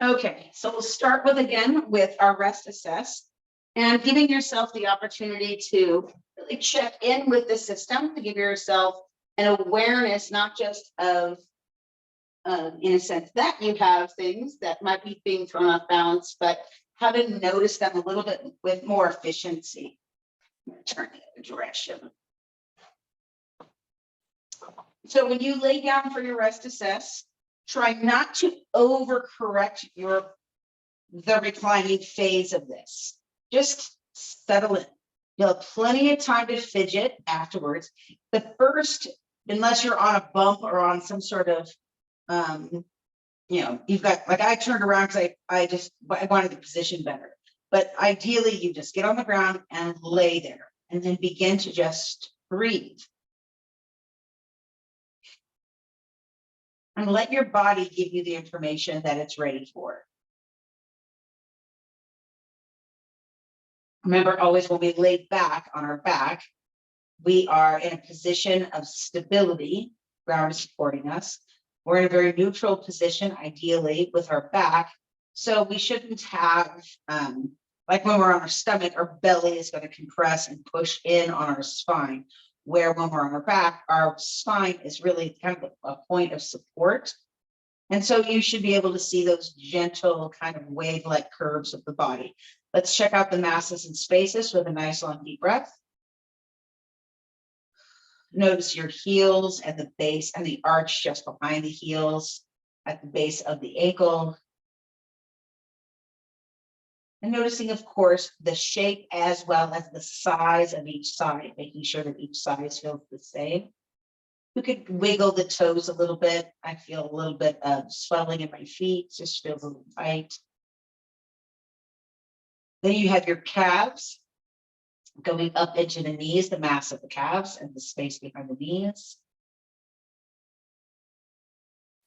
Okay, so we'll start with our rest assess and giving yourself the opportunity to really check in with the system, to give yourself an awareness, not just of, in a sense, that you have things that might be being thrown off balance, but how to notice them a little bit with more efficiency. Turn the other direction. So when you lay down for your rest assess, try not to overcorrect the reclining phase of this. Just settle in. You'll have plenty of time to fidget afterwards. The first, unless you're on a bump or on some sort of, you've got, like I turned around because I wanted the position better. But ideally, you just get on the ground and lay there and then begin to just breathe. And let your body give you the information that it's ready for. Remember, always when we lay back on our back, we are in a position of stability, ground is supporting us. We're in a very neutral position, ideally, with our back. So we shouldn't have, like when we're on our stomach, our belly is going to compress and push in on our spine. Where when we're on our back, our spine is really kind of a point of support. And so you should be able to see those gentle kind of wave-like curves of the body. Let's check out the masses and spaces with a nice long deep breath. Notice your heels and the base and the arch just behind the heels at the base of the ankle. And noticing, of course, the shape as well as the size of each side, making sure that each size feels the same. You could wiggle the toes a little bit. I feel a little bit of swelling in my feet, just feels a little tight. Then you have your calves going up into the knees, the mass of the calves and the space behind the knees.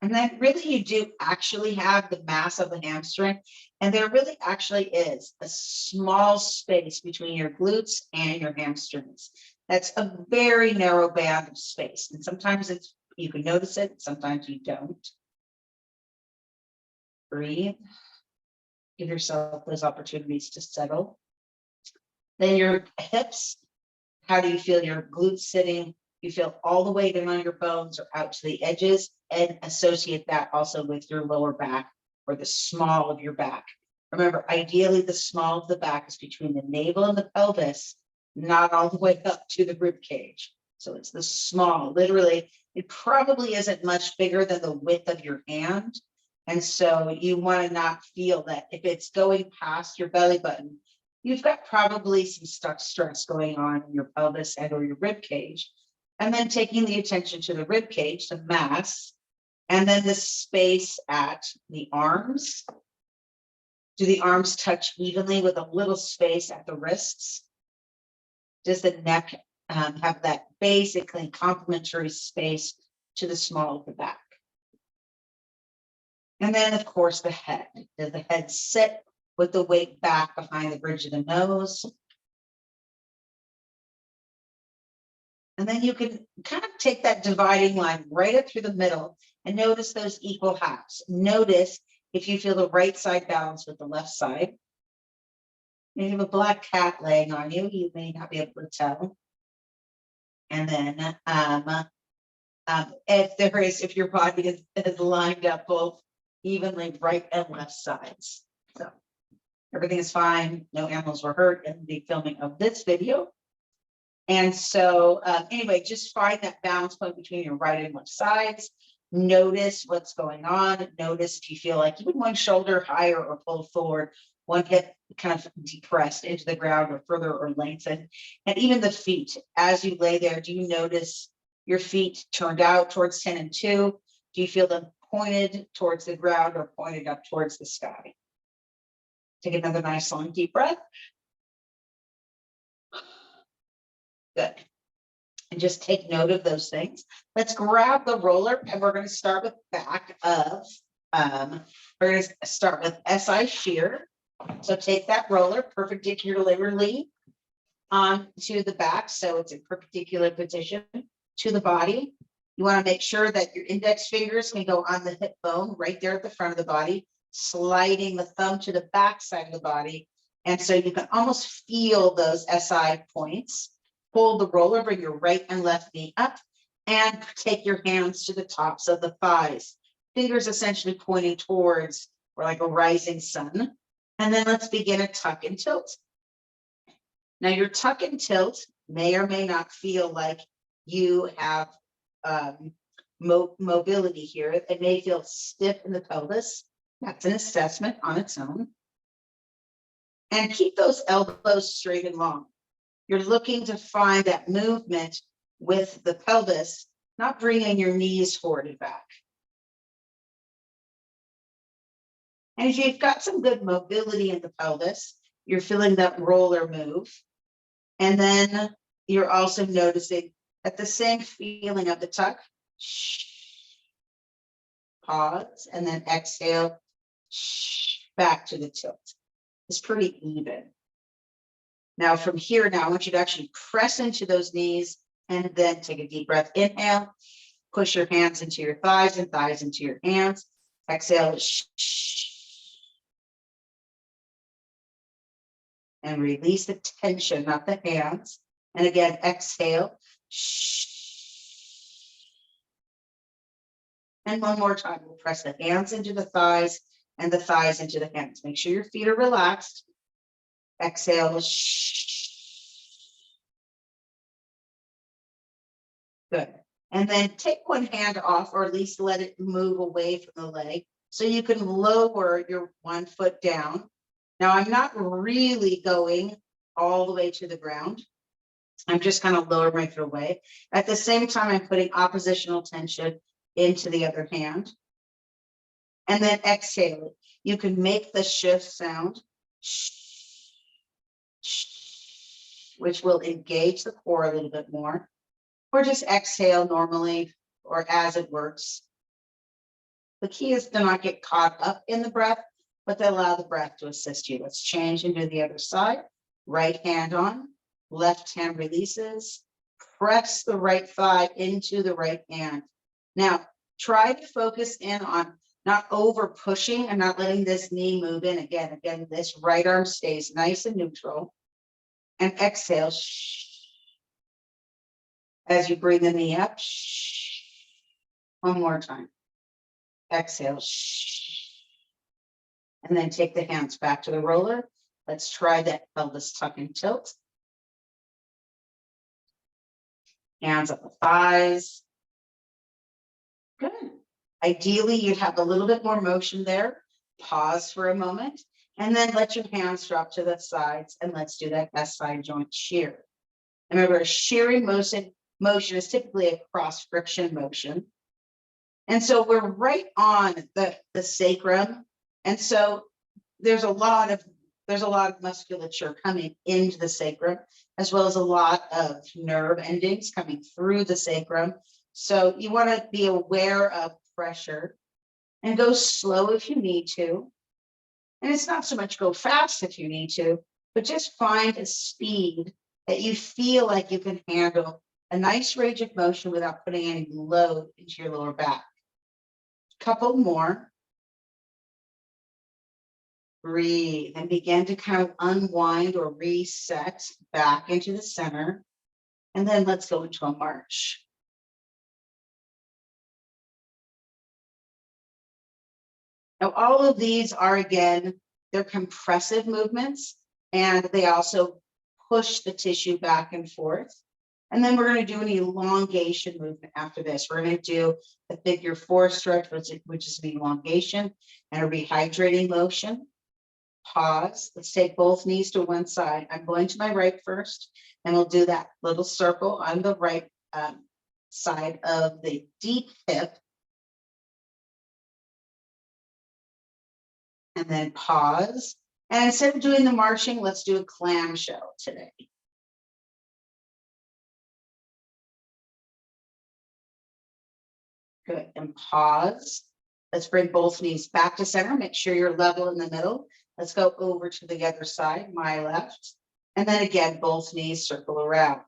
And then really you do actually have the mass of the hamstring, and there really actually is a small space between your glutes and your hamstrings. That's a very narrow band of space. And sometimes you can notice it, sometimes you don't. Breathe. Give yourself those opportunities to settle. Then your hips. How do you feel your glutes sitting? You feel all the way down on your bones or out to the edges, and associate that also with your lower back or the small of your back. Remember, ideally, the small of the back is between the navel and the pelvis, not all the way up to the rib cage. So it's the small, literally, it probably isn't much bigger than the width of your hand. And so you want to not feel that if it's going past your belly button, you've got probably some stuck stress going on in your pelvis and or your rib cage. And then taking the attention to the rib cage, the mass, and then the space at the arms. Do the arms touch evenly with a little space at the wrists? Does the neck have that basically complementary space to the small of the back? And then, of course, the head. Does the head sit with the weight back behind the bridge of the nose? And then you can kind of take that dividing line right up through the middle and notice those equal halves. Notice if you feel the right side balanced with the left side. If you have a black cat laying on you, you may not be able to tell. And then if your body is lined up both evenly right and left sides. So everything is fine. No animals were hurt in the filming of this video. And so anyway, just find that balance point between your right and left sides. Notice what's going on. Notice if you feel like even one shoulder higher or pulled forward, one hip kind of depressed into the ground or further or lengthened. And even the feet, as you lay there, do you notice your feet turned out towards 10 and 2? Do you feel them pointed towards the ground or pointed up towards the sky? Take another nice long deep breath. Good. And just take note of those things. Let's grab the roller, and we're going to start with back of, we're going to start with SI shear. So take that roller perpendicularly onto the back, so it's in perpendicular position to the body. You want to make sure that your index fingers can go on the hip bone right there at the front of the body. sliding the thumb to the back side of the body. And so you can almost feel those SI points. Hold the roller, bring your right and left knee up, and take your hands to the tops of the thighs. Fingers essentially pointing towards, or like a rising sun. And then let's begin a tuck and tilt. Now your tuck and tilt may or may not feel like you have mobility here. It may feel stiff in the pelvis. That's an assessment on its own. And keep those elbows straight and long. You're looking to find that movement with the pelvis, not bringing your knees forward and back. And if you've got some good mobility in the pelvis, you're feeling that roller move. And then you're also noticing at the same feeling of the tuck, pause, and then exhale, back to the tilt. It's pretty even. Now from here, I want you to actually press into those knees and then take a deep breath. Inhale, push your hands into your thighs and thighs into your hands. Exhale, and release the tension, not the hands. And again, exhale. And one more time, we'll press the hands into the thighs and the thighs into the hands. Make sure your feet are relaxed. Exhale. Good. And then take one hand off, or at least let it move away from the leg, so you can lower your one foot down. Now, I'm not really going all the way to the ground. I'm just kind of lowering my foot away. At the same time, I'm putting oppositional tension into the other hand. And then exhale. You can make the shift sound, which will engage the core a little bit more, or just exhale normally, or as it works. The key is to not get caught up in the breath, but to allow the breath to assist you. Let's change and do the other side. Right hand on, left hand releases. Press the right thigh into the right hand. Now, try to focus in on not over pushing and not letting this knee move in. Again, this right arm stays nice and neutral. And exhale. As you bring the knee up. One more time. Exhale. And then take the hands back to the roller. Let's try that pelvis tuck and tilt. Hands up the thighs. Good. Ideally, you'd have a little bit more motion there. Pause for a moment, and then let your hands drop to the sides, and let's do that SI joint shear. Remember, a shearing motion is typically a cross friction motion. And so we're right on the sacrum. And so there's a lot of musculature coming into the sacrum, as well as a lot of nerve endings coming through the sacrum. So you want to be aware of pressure and go slow if you need to. And it's not so much go fast if you need to, but just find a speed that you feel like you can handle a nice range of motion without putting any load into your lower back. Couple more. Breathe and begin to kind of unwind or reset back into the center. And then let's go into a march. Now, all of these are, again, they're compressive movements, and they also push the tissue back and forth. And then we're going to do an elongation movement after this. We're going to do the figure 4 stretch, which is an elongation and a rehydrating motion. Pause. Let's take both knees to one side. I'm going to my right first, and we'll do that little circle on the right side of the deep hip. And then pause. And instead of doing the marching, let's do a clamshell today. Good. And pause. Let's bring both knees back to center. Make sure you're level in the middle. Let's go over to the other side, my left. And then again, both knees circle around.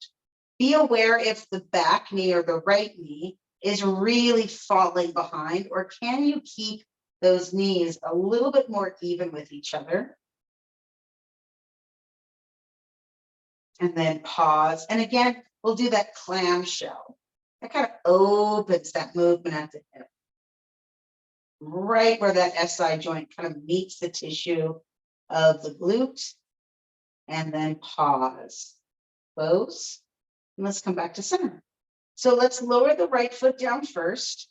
Be aware if the back knee or the right knee is really falling behind, or can you keep those knees a little bit more even with each other. And then pause. And again, we'll do that clamshell. That kind of opens that movement at the hip. Right where that SI joint kind of meets the tissue of the glute. And then pause. Close. And let's come back to center. So let's lower the right foot down first.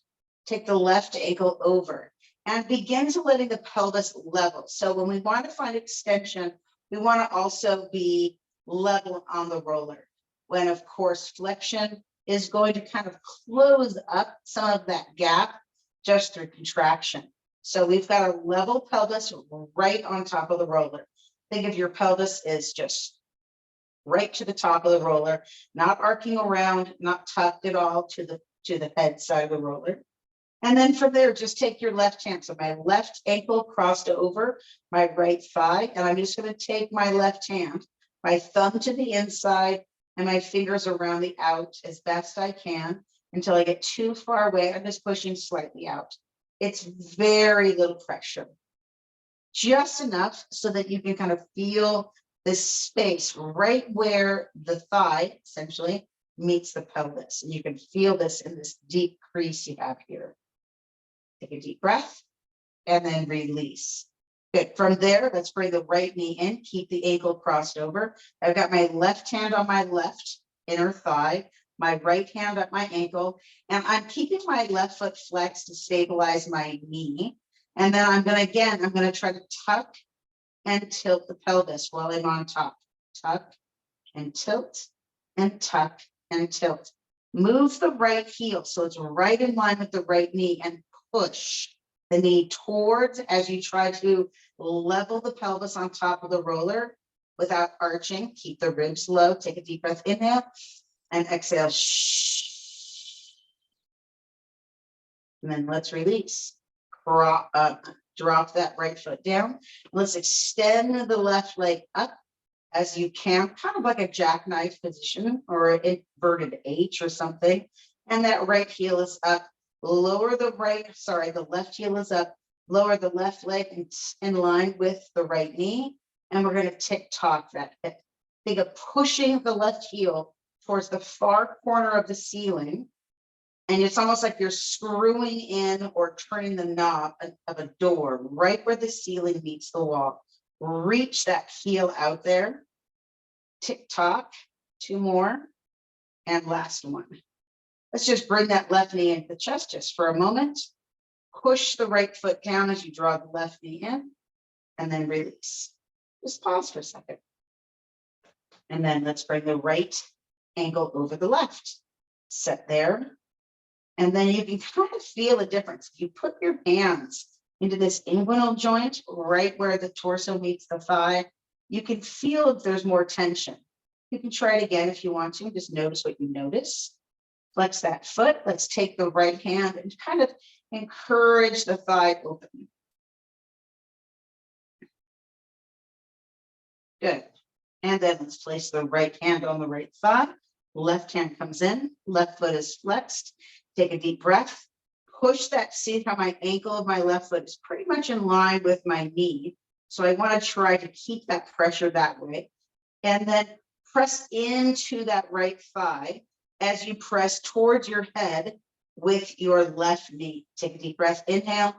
Take the left ankle over and begin to letting the pelvis level. So when we want to find extension, we want to also be level on the roller. When, of course, flexion is going to kind of close up some of that gap just through contraction. So we've got a level pelvis right on top of the roller. Think of your pelvis as just right to the top of the roller, not arcing around, not tucked at all to the head side of the roller. And then from there, just take your left hand. So my left ankle crossed over my right thigh, and I'm just going to take my left hand, my thumb to the inside, and my fingers around the out as best I can until I get too far away. I'm just pushing slightly out. It's very little pressure, just enough so that you can kind of feel this space right where the thigh essentially meets the pelvis. And you can feel this in this deep crease you have here. Take a deep breath and then release. Good. From there, let's bring the right knee in. Keep the ankle crossed over. I've got my left hand on my left inner thigh, my right hand at my ankle, and I'm keeping my left foot flexed to stabilize my knee. And then I'm going to try to tuck and tilt the pelvis while I'm on top. Tuck and tilt and tuck and tilt. Move the right heel so it's right in line with the right knee and push the knee towards as you try to level the pelvis on top of the roller without arching. Keep the ribs low. Take a deep breath. Inhale and exhale. And then let's release. Drop that right foot down. Let's extend the left leg up as you can, kind of like a jackknife position or an inverted H or something. And that right heel is up. Lower the left heel is up. Lower the left leg in line with the right knee. And we're going to tick-tock that hip. Think of pushing the left heel towards the far corner of the ceiling. And it's almost like you're screwing in or turning the knob of a door right where the ceiling meets the wall. Reach that heel out there. Tick-tock. 2 more. And last one. Let's just bring that left knee into the chest just for a moment. Push the right foot down as you draw the left knee in, and then release. Just pause for a second. And then let's bring the right ankle over the left. Set there. And then you can kind of feel a difference. If you put your hands into this inguinal joint, right where the torso meets the thigh, you can feel if there's more tension. You can try it again if you want to. Just notice what you notice. Flex that foot. Let's take the right hand and kind of encourage the thigh open. Good. And then let's place the right hand on the right thigh. Left hand comes in. Left foot is flexed. Take a deep breath. Push that. See how my ankle of my left foot is pretty much in line with my knee. So I want to try to keep that pressure that way. And then press into that right thigh as you press towards your head with your left knee. Take a deep breath. Inhale.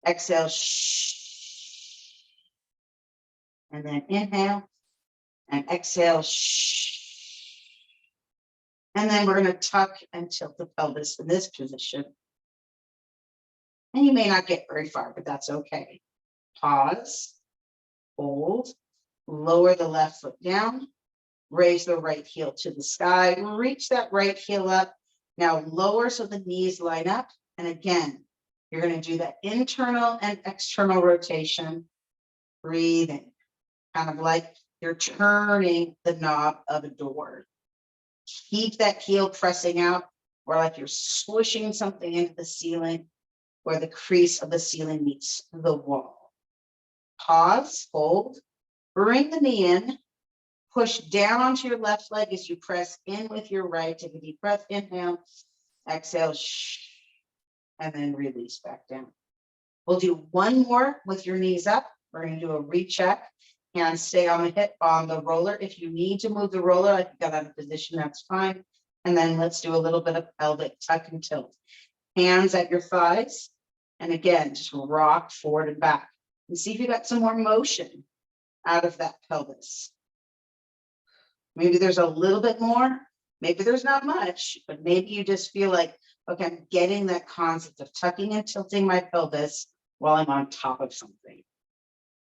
Exhale. And then inhale and exhale. And then we're going to tuck and tilt the pelvis in this position. And you may not get very far, but that's okay. Pause, hold, lower the left foot down, raise the right heel to the sky, reach that right heel up. Now lower so the knees line up. And again, you're going to do that internal and external rotation. Breathing, kind of like you're turning the knob of a door. Keep that heel pressing out, or like you're swishing something into the ceiling where the crease of the ceiling meets the wall. Pause, hold, bring the knee in, push down onto your left leg as you press in with your right. Take a deep breath, inhale, exhale, and then release back down. We'll do one more with your knees up. We're going to do a recheck and stay on the hip on the roller. If you need to move the roller, I got out of position, that's fine. And then let's do a little bit of pelvic tuck and tilt. Hands at your thighs. And again, just rock forward and back. And see if you got some more motion out of that pelvis. Maybe there's a little bit more. Maybe there's not much, but maybe you just feel like, okay, I'm getting that concept of tucking and tilting my pelvis while I'm on top of something.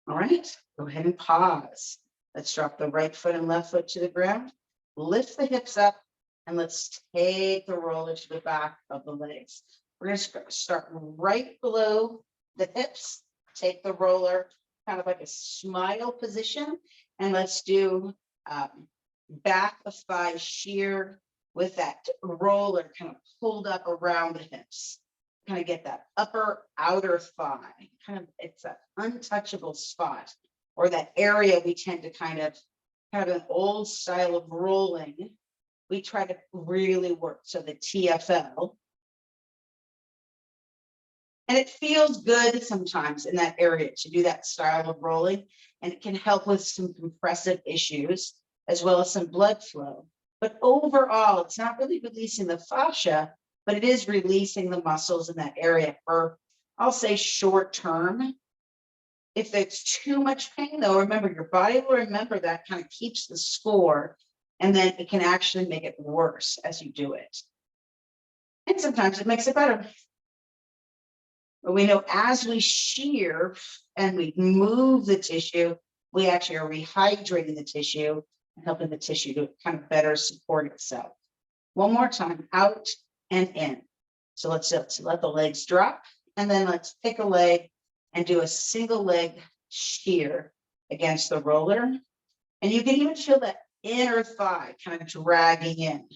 All right, go ahead and pause. Let's drop the right foot and left foot to the ground. Lift the hips up and let's take the roller to the back of the legs. We're going to start right below the hips. Take the roller kind of like a smile position. And let's do back of thigh shear with that roller kind of pulled up around the hips. Kind of get that upper outer thigh. Kind of, it's that untouchable spot or that area we tend to kind of have an old style of rolling. We try to really work. So the TFL. And it feels good sometimes in that area to do that style of rolling. And it can help with some compressive issues as well as some blood flow. But overall, it's not really releasing the fascia, but it is releasing the muscles in that area for, I'll say, short term. If there's too much pain, though, remember, your body will remember that, kind of keeps the score, and then it can actually make it worse as you do it. And sometimes it makes it better. But we know as we shear and we move the tissue, we actually are rehydrating the tissue and helping the tissue to kind of better support itself. One more time, out and in. So let's let the legs drop, and then let's pick a leg and do a single leg shear against the roller. And you can even feel that inner thigh kind of dragging in.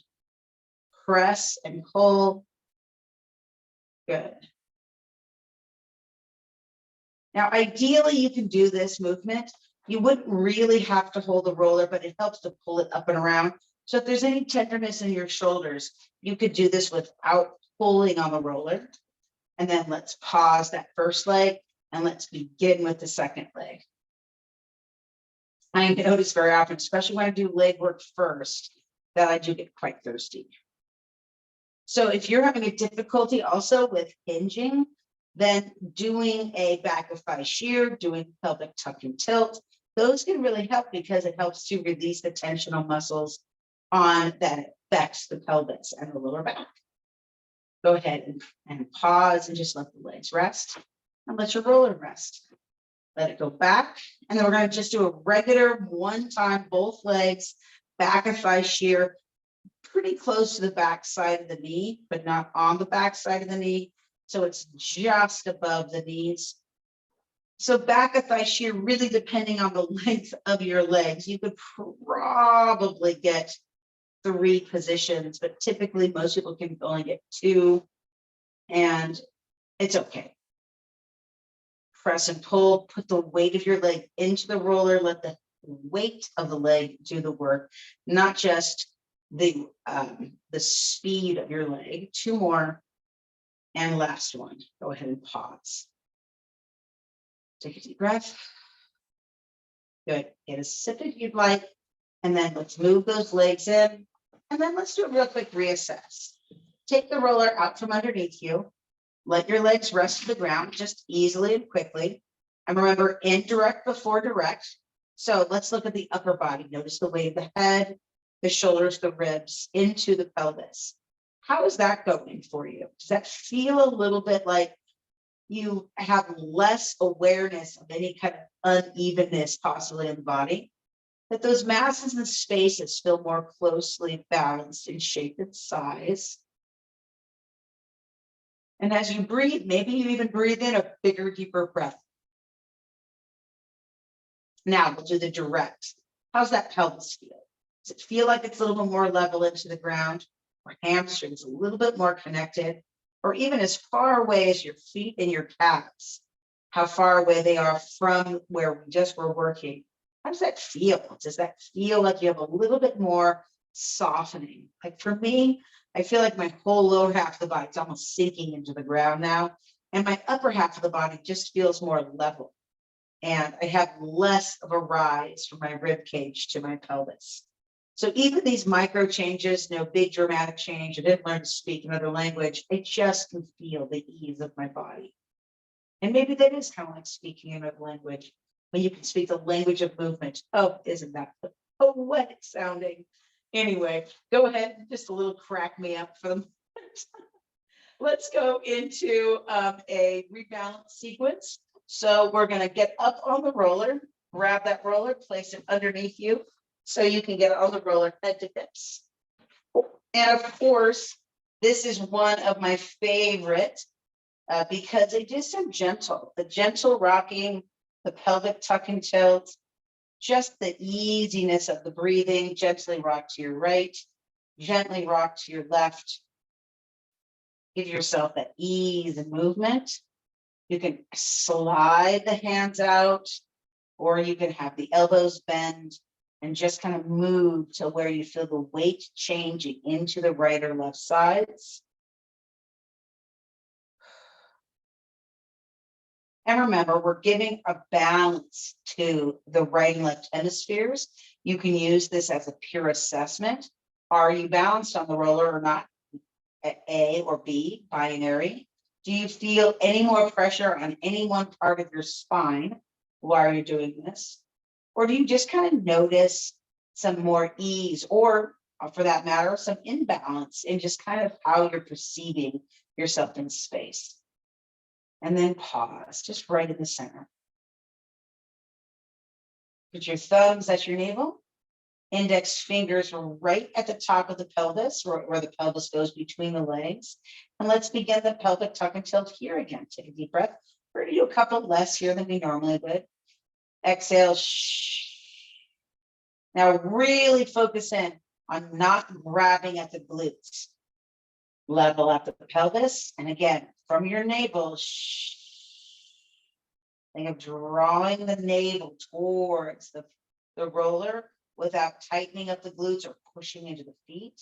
Press and pull. Good. Now, ideally, you can do this movement. You wouldn't really have to hold the roller, but it helps to pull it up and around. So if there's any tenderness in your shoulders, you could do this without pulling on the roller. And then let's pause that first leg and let's begin with the second leg. I notice very often, especially when I do leg work first, that I do get quite thirsty. So if you're having a difficulty also with hinging, then doing a back of thigh shear, doing pelvic tuck and tilt, those can really help because it helps to release the tensional muscles on that affects the pelvis and the lower back. Go ahead and pause and just let the legs rest and let your roller rest. Let it go back. And then we're going to just do a regular one time, both legs, back of thigh shear, pretty close to the back side of the knee, but not on the back side of the knee. So it's just above the knees. So back of thigh shear, really depending on the length of your legs, you could probably get 3 positions, but typically most people can only get 2, and it's okay. Press and pull, put the weight of your leg into the roller, let the weight of the leg do the work, not just the speed of your leg. 2 more. And last one, go ahead and pause. Take a deep breath. Good. Get a sip if you'd like. And then let's move those legs in. And then let's do a real quick reassess. Take the roller out from underneath you. Let your legs rest to the ground, just easily and quickly. And remember, indirect before direct. So let's look at the upper body. Notice the weight of the head, the shoulders, the ribs, into the pelvis. How is that going for you? Does that feel a little bit like you have less awareness of any kind of unevenness possibly in the body? That those masses and spaces feel more closely balanced in shape and size. And as you breathe, maybe you even breathe in a bigger, deeper breath. Now we'll do the direct. How's that pelvis feel? Does it feel like it's a little bit more level into the ground? Or hamstrings a little bit more connected, or even as far away as your feet and your calves, how far away they are from where we just were working. How does that feel? Does that feel like you have a little bit more softening? Like for me, I feel like my whole lower half of the body is almost sinking into the ground now. And my upper half of the body just feels more level. And I have less of a rise from my rib cage to my pelvis. So even these micro changes, no big dramatic change. I didn't learn to speak another language. I just can feel the ease of my body. And maybe that is kind of like speaking another language, when you can speak the language of movement. Oh, isn't that poetic sounding? Anyway, go ahead, just a little crack me up for the moment. Let's go into a rebalance sequence. So we're going to get up on the roller, grab that roller, place it underneath you so you can get on the roller head to hips. And of course, this is one of my favorite because they just are gentle. The gentle rocking, the pelvic tuck and tilt, just the easiness of the breathing. Gently rock to your right, gently rock to your left. Give yourself that ease and movement. You can slide the hands out, or you can have the elbows bend and just kind of move to where you feel the weight changing into the right or left sides. And remember, we're giving a balance to the right and left hemispheres. You can use this as a pure assessment. Are you balanced on the roller or not? At A or B, binary. Do you feel any more pressure on any one part of your spine while you're doing this? Or do you just kind of notice some more ease, or for that matter, some imbalance in just kind of how you're perceiving yourself in space? And then pause, just right in the center. Put your thumbs at your navel. Index fingers are right at the top of the pelvis, where the pelvis goes between the legs. And let's begin the pelvic tuck and tilt here again. Take a deep breath. We're going to do a couple less here than we normally would. Exhale. Now really focus in on not grabbing at the glutes. Level up the pelvis. And again, from your navel, think of drawing the navel towards the roller without tightening up the glutes or pushing into the feet.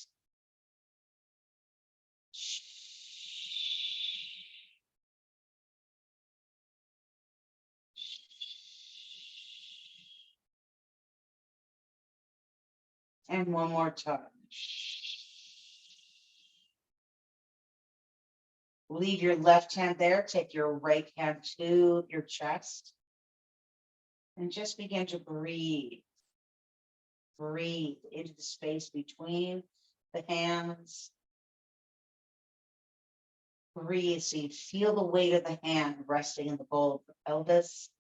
And one more time. Leave your left hand there. Take your right hand to your chest. And just begin to breathe. Breathe into the space between the hands. Breathe so you feel the weight of the hand resting in the bowl of the pelvis.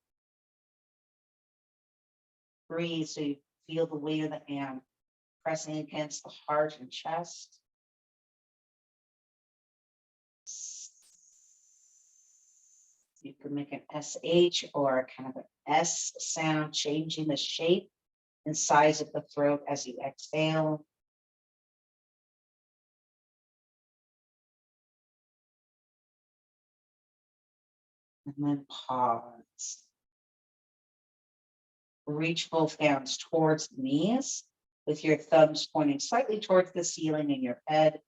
Breathe so you feel the weight of the hand pressing against the heart and chest. You can make an SH or kind of an S sound, changing the shape and size of the throat as you exhale. And then pause. Reach both hands towards the knees with your thumbs pointing slightly towards the ceiling in your head.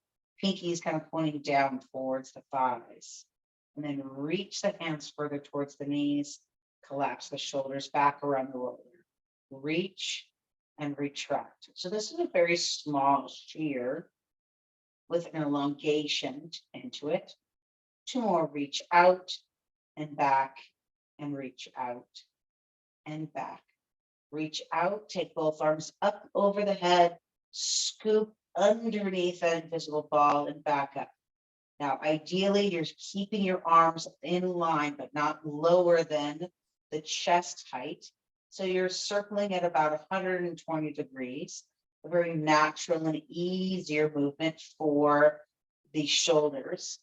Pinkies kind of pointing down towards the thighs. And then reach the hands further towards the knees. Collapse the shoulders back around the roller. Reach and retract. So this is a very small shear with an elongation into it. Two more, reach out and back and reach out and back. Reach out, take both arms up over the head, scoop underneath that invisible ball and back up. Now, ideally, you're keeping your arms in line, but not lower than the chest height. So you're circling at about 120 degrees, a very natural and easier movement for the shoulders.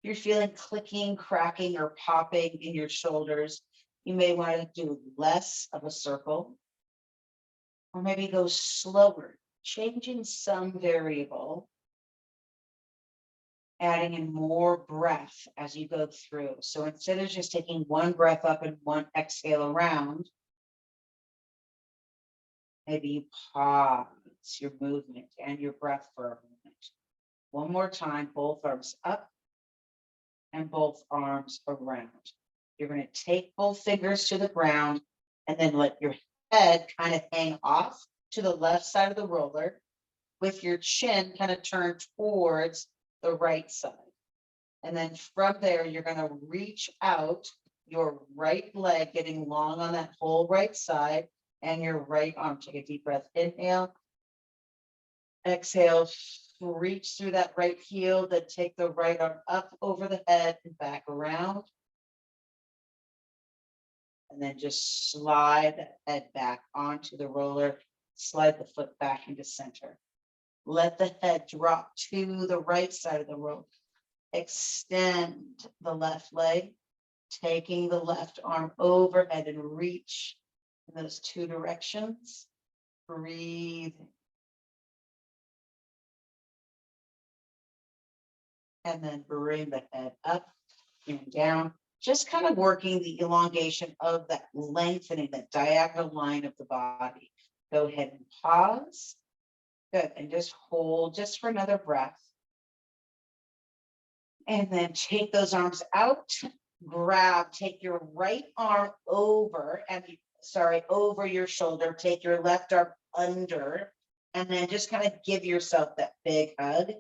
If you're feeling clicking, cracking, or popping in your shoulders, you may want to do less of a circle, or maybe go slower, changing some variable, adding in more breath as you go through. So instead of just taking one breath up and one exhale around, maybe you pause your movement and your breath for a moment. One more time, both arms up and both arms around. You're going to take both fingers to the ground and then let your head kind of hang off to the left side of the roller with your chin kind of turned towards the right side. And then from there, you're going to reach out your right leg, getting long on that whole right side, and your right arm. Take a deep breath. Inhale. Exhale. Reach through that right heel, then take the right arm up over the head and back around. And then just slide the head back onto the roller, slide the foot back into center. Let the head drop to the right side of the roller. Extend the left leg, taking the left arm overhead and reach in those two directions. Breathe. And then bring the head up and down, just kind of working the elongation of that lengthening, that diagonal line of the body. Go ahead and pause. Good. And just hold just for another breath. And then take those arms out, take your right arm over over your shoulder, take your left arm under, and then just kind of give yourself that big hug.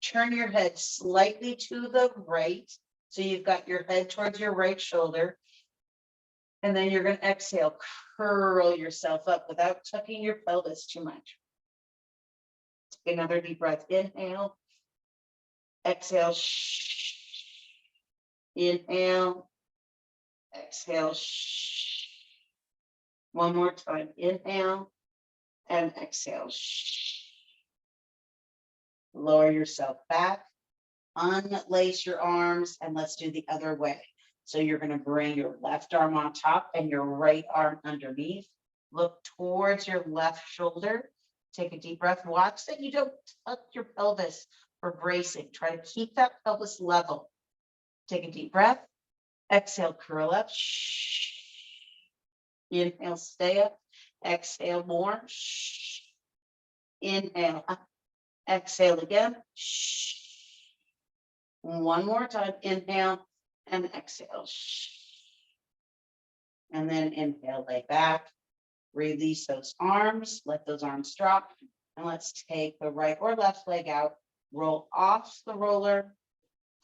Turn your head slightly to the right. So you've got your head towards your right shoulder. And then you're going to exhale, curl yourself up without tucking your pelvis too much. Take another deep breath. Inhale. Exhale. Inhale. Exhale. One more time. Inhale and exhale. Lower yourself back, unlace your arms, and let's do the other way. So you're going to bring your left arm on top and your right arm underneath. Look towards your left shoulder. Take a deep breath. Watch that you don't tuck your pelvis for bracing. Try to keep that pelvis level. Take a deep breath. Exhale, curl up. Inhale, stay up. Exhale more. Inhale up. Exhale again. One more time. Inhale and exhale. And then inhale, lay back. Release those arms. Let those arms drop. And let's take the right or left leg out. Roll off the roller.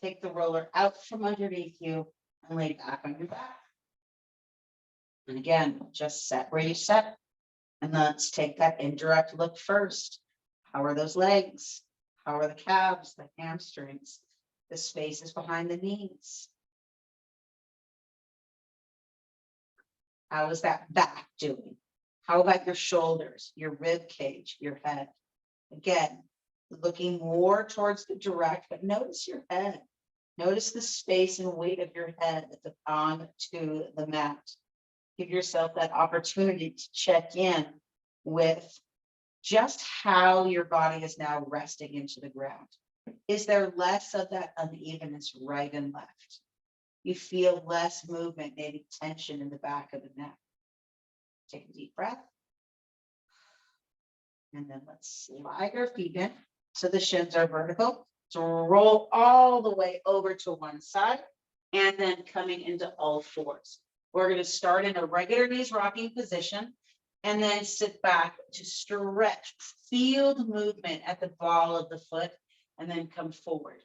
Take the roller out from underneath you and lay back on your back. And again, just set where you set. And let's take that indirect look first. How are those legs? How are the calves, the hamstrings, the spaces behind the knees? How is that back doing? How about your shoulders, your rib cage, your head? Again, looking more towards the direct, but notice your head. Notice the space and weight of your head onto the mat. Give yourself that opportunity to check in with just how your body is now resting into the ground. Is there less of that unevenness right and left? You feel less movement, maybe tension in the back of the neck. Take a deep breath. And then let's slide our feet in so the shins are vertical. So roll all the way over to one side and then coming into all fours. We're going to start in a regular knees rocking position and then sit back to stretch. Feel the movement at the ball of the foot and then come forward.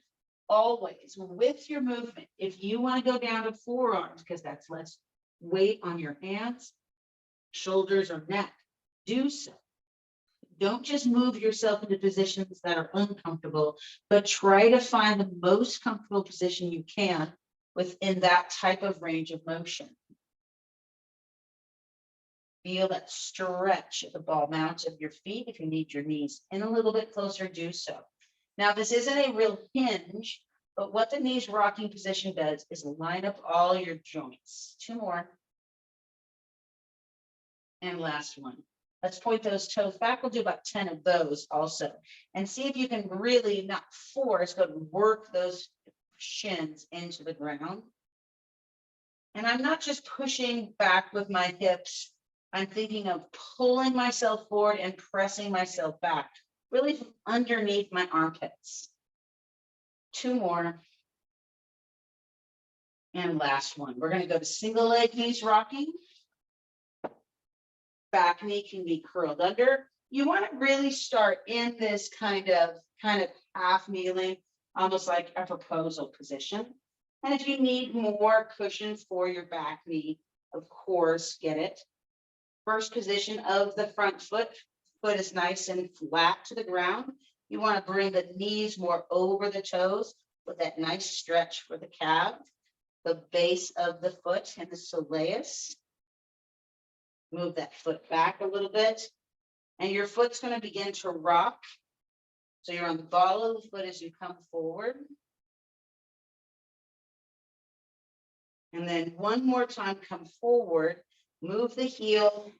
Always with your movement, if you want to go down to forearms, because that's less weight on your hands, shoulders, or neck, do so. Don't just move yourself into positions that are uncomfortable, but try to find the most comfortable position you can within that type of range of motion. Feel that stretch at the ball mounts of your feet. If you need your knees in a little bit closer, do so. Now, this isn't a real hinge, but what the knees rocking position does is line up all your joints. Two more. And last one. Let's point those toes back. We'll do about 10 of those also. And see if you can really not force, but work those shins into the ground. And I'm not just pushing back with my hips. I'm thinking of pulling myself forward and pressing myself back, really from underneath my armpits. Two more. And last one, we're going to go to single leg knees rocking. Back knee can be curled under. You want to really start in this kind of half kneeling, almost like a proposal position. And if you need more cushion for your back knee, of course, get it. First position of the front foot. Foot is nice and flat to the ground. You want to bring the knees more over the toes with that nice stretch for the calf, the base of the foot and the soleus. Move that foot back a little bit, and your foot's going to begin to rock. So you're on the ball of the foot as you come forward. And then one more time, come forward, move the heel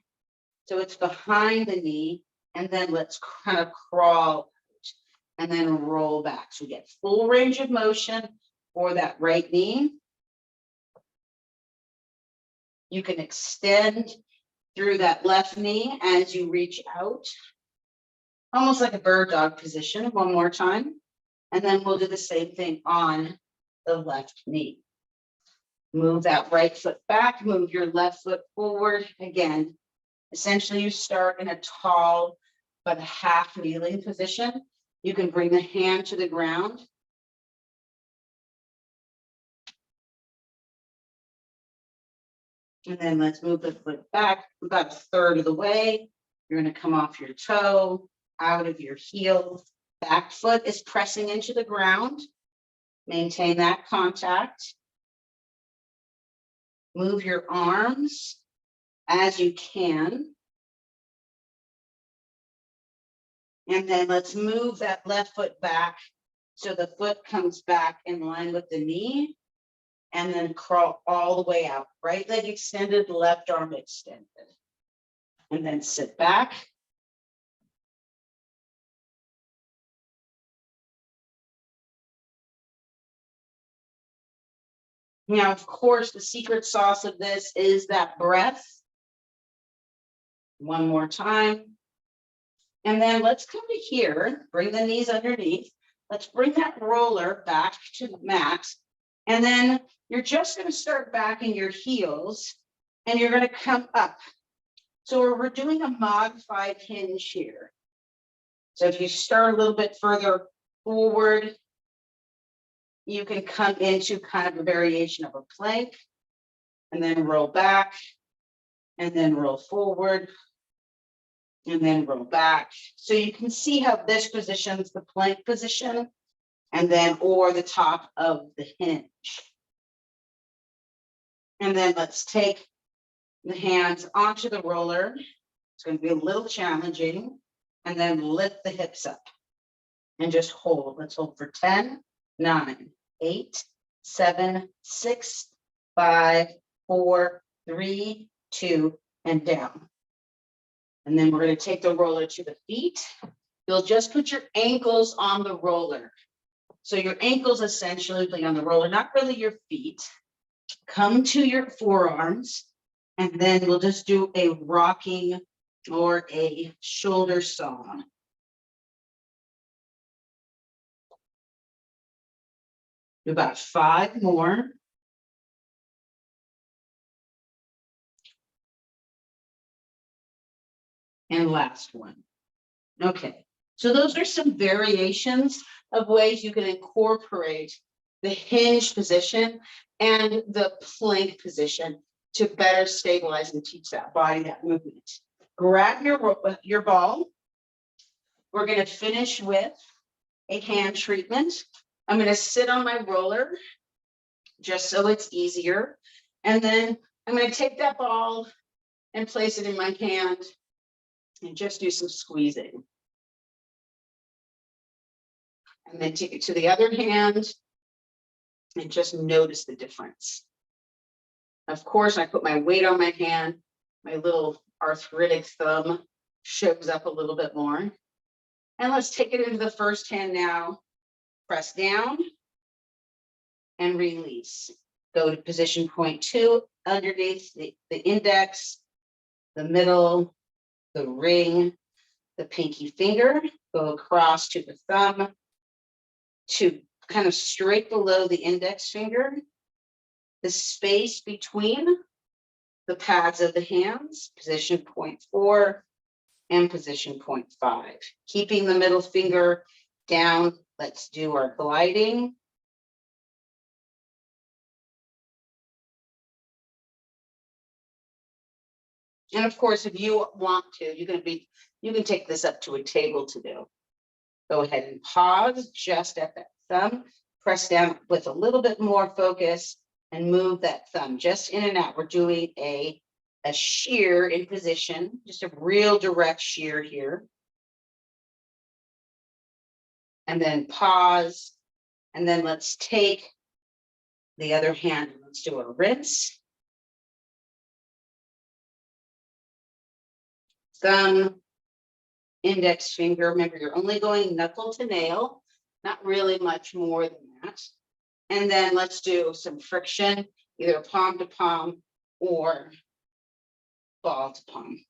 so it's behind the knee, and then let's kind of crawl out and then roll back. So we get full range of motion for that right knee. You can extend through that left knee as you reach out, almost like a bird dog position. One more time, and then we'll do the same thing on the left knee. Move that right foot back, move your left foot forward. Again, essentially you start in a tall but half kneeling position. You can bring the hand to the ground. And then let's move the foot back about a third of the way. You're going to come off your toe, out of your heel. Back foot is pressing into the ground. Maintain that contact. Move your arms as you can. And then let's move that left foot back so the foot comes back in line with the knee. And then crawl all the way out. Right leg extended, left arm extended. And then sit back. Now, of course, the secret sauce of this is that breath. One more time. And then let's come to here, bring the knees underneath. Let's bring that roller back to the mat. And then you're just going to start backing your heels and you're going to come up. So we're doing a modified hinge here. So if you start a little bit further forward, you can come into kind of a variation of a plank and then roll back and then roll forward and then roll back. So you can see how this positions the plank position and then or the top of the hinge. And then let's take the hands onto the roller. It's going to be a little challenging. And then lift the hips up and just hold. Let's hold for 10, 9, 8, 7, 6, 5, 4, 3, 2, and down. And then we're going to take the roller to the feet. You'll just put your ankles on the roller. So your ankles essentially be on the roller, not really your feet. Come to your forearms, and then we'll just do a rocking or a shoulder saw. Do about 5 more. And last one. Okay, so those are some variations of ways you can incorporate the hinge position and the plank position to better stabilize and teach that body that movement. Grab your ball. We're going to finish with a hand treatment. I'm going to sit on my roller just so it's easier. And then I'm going to take that ball and place it in my hand and just do some squeezing. And then take it to the other hand and just notice the difference. Of course, I put my weight on my hand. My little arthritic thumb shows up a little bit more. And let's take it into the first hand now. Press down and release. Go to position point 2, underneath the index, the middle, the ring, the pinky finger. Go across to the thumb, to kind of straight below the index finger. the space between the pads of the hands, position 0.4 and position 0.5. Keeping the middle finger down, let's do our gliding. And of course, if you want to, you can take this up to a table to do. Go ahead and pause just at that thumb, press down with a little bit more focus and move that thumb just in and out. We're doing a shear in position, just a real direct shear here. And then pause. And then let's take the other hand and let's do a rinse. Thumb, index finger. Remember, you're only going knuckle to nail, not really much more than that. And then let's do some friction, either palm to palm or ball to palm.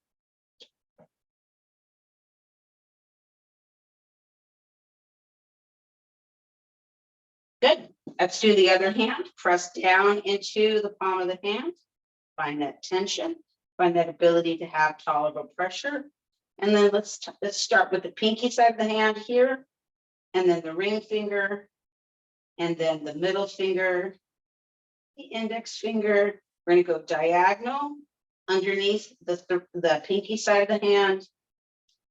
Good. Let's do the other hand. Press down into the palm of the hand. Find that tension. Find that ability to have tolerable pressure. And then let's start with the pinky side of the hand here, and then the ring finger, and then the middle finger, the index finger. We're going to go diagonal underneath the pinky side of the hand,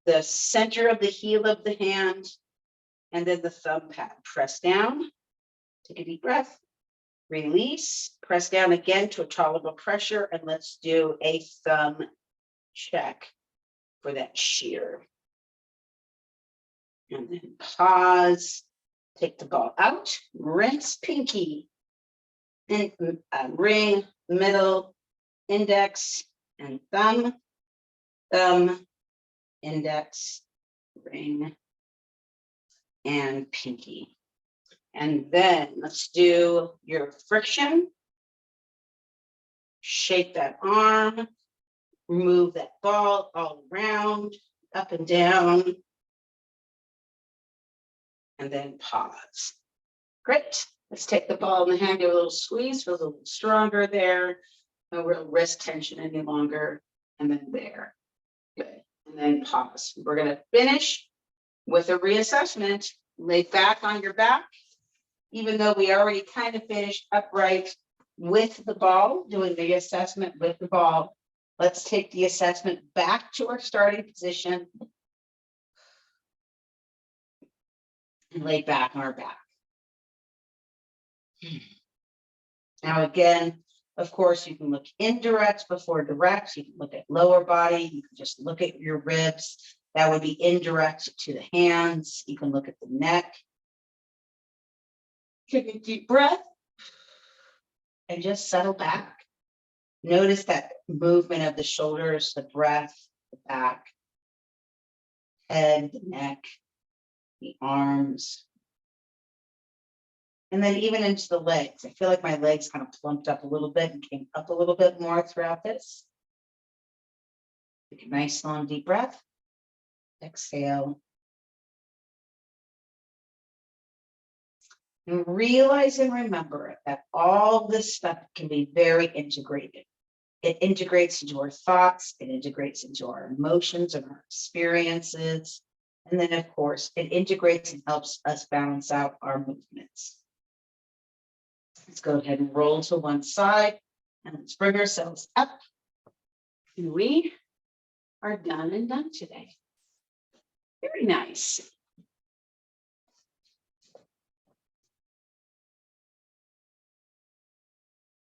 the center of the heel of the hand, and then the thumb pad. Press down, take a deep breath, release, press down again to a tolerable pressure, and let's do a thumb check for that shear. And then pause, take the ball out, rinse pinky, and ring, middle, index, and thumb, thumb, index, ring, and pinky. And then let's do your friction. Shake that arm, move that ball all around, up and down, and then pause. Great. Let's take the ball in the hand, give a little squeeze, feels a little stronger there. No real wrist tension any longer. And then there. Good. And then pause. We're going to finish with a reassessment. Lay back on your back. Even though we already kind of finished upright with the ball, doing the assessment with the ball, let's take the assessment back to our starting position and lay back on our back. Now again, of course, you can look indirect before direct. You can look at lower body. You can just look at your ribs. That would be indirect to the hands. You can look at the neck. Take a deep breath and just settle back. Notice that movement of the shoulders, the breath, the back, head, the neck, the arms. And then even into the legs. I feel like my legs kind of plumped up a little bit and came up a little bit more throughout this. Take a nice long deep breath. Exhale. And realize and remember that all this stuff can be very integrated. It integrates into our thoughts, it integrates into our emotions and our experiences. And then, of course, it integrates and helps us balance out our movements. Let's go ahead and roll to one side and let's bring ourselves up. And we are done and done today. Very nice.